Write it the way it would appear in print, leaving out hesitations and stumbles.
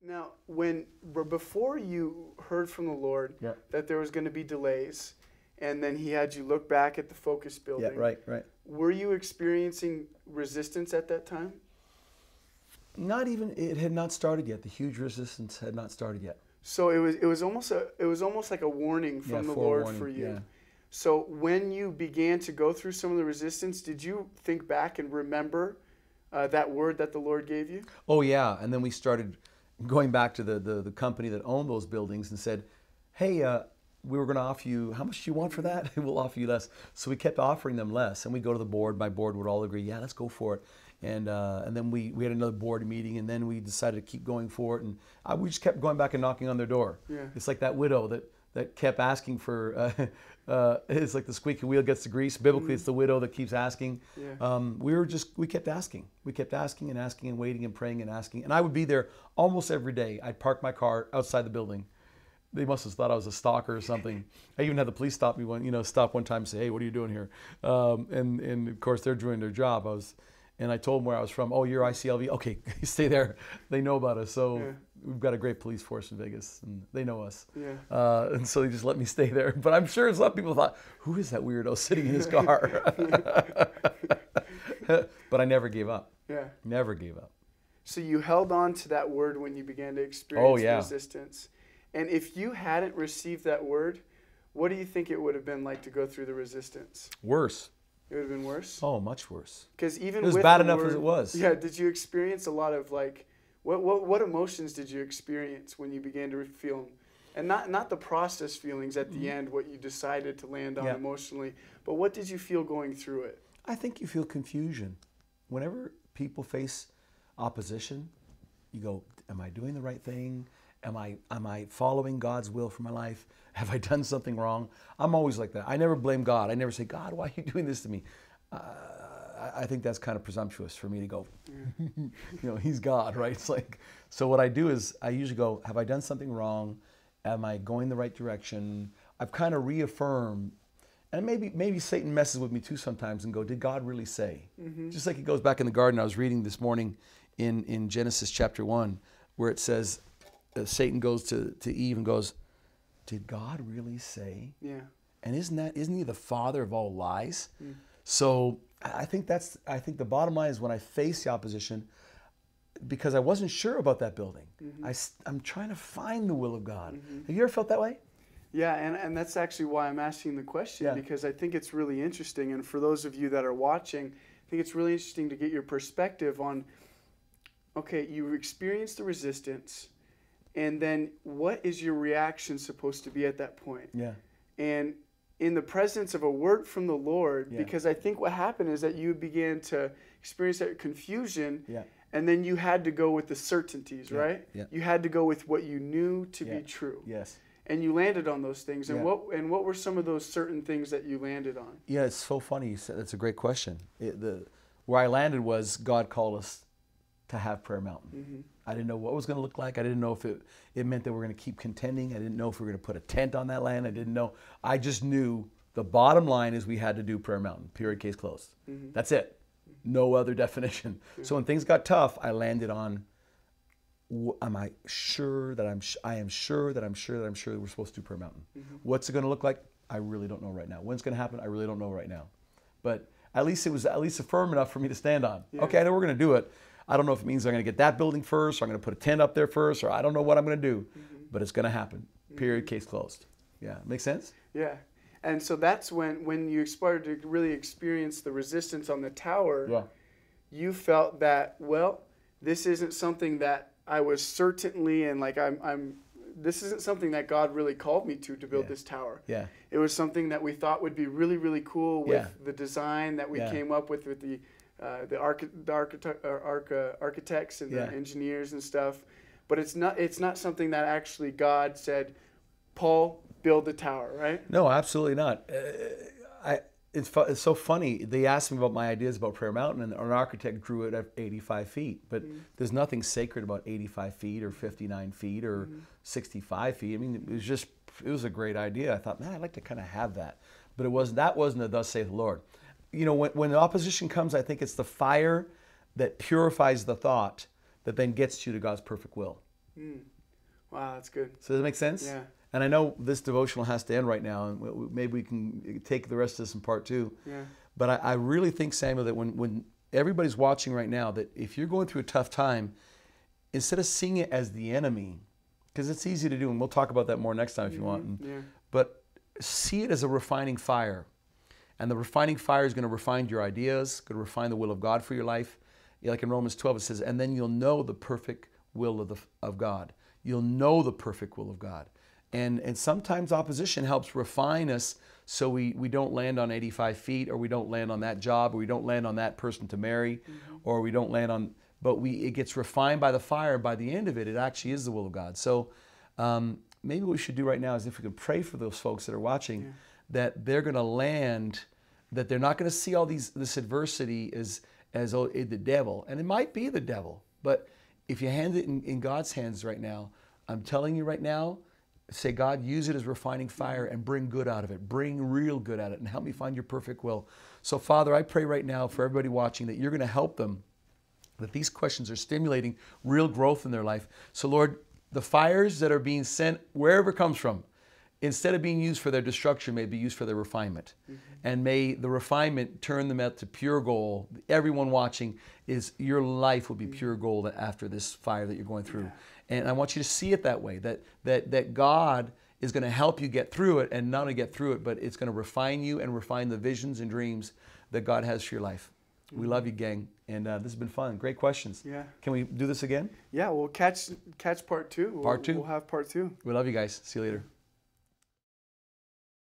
Now, before you heard from the Lord Yeah. that there was going to be delays, and then He had you look back at the Focus building. Yeah, right. Were you experiencing resistance at that time? Not even, it had not started yet. The huge resistance had not started yet. So it was almost like a warning from the Lord for you. Yeah. So when you began to go through some of the resistance, did you think back and remember that word that the Lord gave you? Oh yeah, and then we started going back to the company that owned those buildings and said, hey, we were going to offer you, how much do you want for that? We'll offer you less. So we kept offering them less, and we go to the board. My board would all agree, yeah, let's go for it. And then we had another board meeting, and then we decided to keep going for it, and we just kept going back and knocking on their door. Yeah. It's like that widow that kept asking for, it's like the squeaky wheel gets the grease. Biblically, it's the widow that keeps asking. Yeah. We kept asking. We kept asking and asking and waiting and praying and asking. And I would be there almost every day. I'd park my car outside the building. They must have thought I was a stalker or something. I even had the police stop me one time and say, hey, what are you doing here? And of course, they're doing their job. And I told them where I was from. Oh, you're ICLV? Okay, stay there. They know about us. So Yeah. we've got a great police force in Vegas, and they know us. Yeah. And so they just let me stay there. But I'm sure a lot of people thought, who is that weirdo sitting in his car? But I never gave up. Yeah. Never gave up. So you held on to that word when you began to experience yeah. resistance. And if you hadn't received that word, what do you think it would have been like to go through the resistance? Worse. It would have been worse? Oh, much worse. Because even It was with bad the enough word, as it was. Yeah, did you experience a lot of what emotions did you experience when you began to feel them? And not the process feelings at the end, what you decided to land on Yeah. emotionally, but what did you feel going through it? I think you feel confusion. Whenever people face opposition, you go, am I doing the right thing? Am I following God's will for my life? Have I done something wrong? I'm always like that. I never blame God. I never say, God, why are you doing this to me? I think that's kind of presumptuous for me to go, He's God, right? It's like, so what I do is I usually go, have I done something wrong? Am I going the right direction? I've kind of reaffirmed, and maybe Satan messes with me too sometimes and go, did God really say? Mm-hmm. Just like it goes back in the garden. I was reading this morning in Genesis chapter 1, where it says, Satan goes to Eve and goes, did God really say? Yeah. And isn't he the father of all lies? Mm. So I think the bottom line is when I face the opposition, because I wasn't sure about that building, mm-hmm. I'm trying to find the will of God. Mm-hmm. Have you ever felt that way? Yeah, and that's actually why I'm asking the question, yeah. because I think it's really interesting. And for those of you that are watching, I think it's really interesting to get your perspective on, okay, you experienced the resistance, and then what is your reaction supposed to be at that point? Yeah. And in the presence of a word from the Lord, yeah. because I think what happened is that you began to experience that confusion, yeah. and then you had to go with the certainties, yeah. right? Yeah. You had to go with what you knew to yeah. be true. Yes. And you landed on those things. And yeah. what were some of those certain things that you landed on? Yeah, it's so funny you said. That's a great question. Where I landed was God called us to have Prayer Mountain. Mm-hmm. I didn't know what it was going to look like. I didn't know if it meant that we're going to keep contending. I didn't know if we were going to put a tent on that land. I didn't know. I just knew the bottom line is we had to do Prayer Mountain, period, case closed. Mm-hmm. That's it. No other definition. Mm-hmm. So when things got tough, I landed on, am I sure that I am sure that we're supposed to do Prayer Mountain. Mm-hmm. What's it going to look like? I really don't know right now. When's going to happen? I really don't know right now. But at least it was firm enough for me to stand on. Yeah. Okay, I know we're going to do it. I don't know if it means I'm going to get that building first, or I'm going to put a tent up there first, or I don't know what I'm going to do. Mm-hmm. But it's going to happen. Period, case closed. Yeah, make sense? Yeah. And so that's when you started to really experience the resistance on the tower, yeah. You felt that, well, this isn't something that I was certainly, and like this isn't something that God really called me to build yeah. this tower. Yeah. It was something that we thought would be really, really cool with yeah. the design that we yeah. came up with the architects and yeah. the engineers and stuff. But it's not something that actually God said, Paul, build the tower, right? No, absolutely not. It's so funny. They asked me about my ideas about Prayer Mountain, and an architect drew it at 85 feet. But mm-hmm. there's nothing sacred about 85 feet or 59 feet or mm-hmm. 65 feet. I mean, it was a great idea. I thought, man, I'd like to kind of have that. But that wasn't a thus saith the Lord. You know, when the opposition comes, I think it's the fire that purifies the thought that then gets you to God's perfect will. Wow, that's good. So does that make sense? Yeah. And I know this devotional has to end right now, and maybe we can take the rest of this in part 2. Yeah. But I really think, Samuel, that when everybody's watching right now, that if you're going through a tough time, instead of seeing it as the enemy, because it's easy to do, and we'll talk about that more next time if you want, but see it as a refining fire. And the refining fire is going to refine your ideas, going to refine the will of God for your life. Like in Romans 12, it says, and then you'll know the perfect will of God. You'll know the perfect will of God. And sometimes opposition helps refine us so we don't land on 85 feet, or we don't land on that job, or we don't land on that person to marry, or we don't land on, but it gets refined by the fire. By the end of it, it actually is the will of God. So maybe what we should do right now is if we could pray for those folks that are watching, that they're going to land, that they're not going to see all this adversity as the devil. And it might be the devil, but if you hand it in God's hands right now, I'm telling you right now, say, God, use it as refining fire and bring good out of it. Bring real good out of it and help me find your perfect will. So, Father, I pray right now for everybody watching that you're going to help them, that these questions are stimulating real growth in their life. So, Lord, the fires that are being sent, wherever it comes from, instead of being used for their destruction, may be used for their refinement. And may the refinement turn them out to pure gold. Everyone watching, your life will be pure gold after this fire that you're going through. And I want you to see it that way, that God is going to help you get through it, and not only get through it, but it's going to refine you and refine the visions and dreams that God has for your life. We love you, gang, and this has been fun. Great questions. Yeah. Can we do this again? Yeah, we'll catch part 2. Part 2? We'll have part 2. We love you guys. See you later.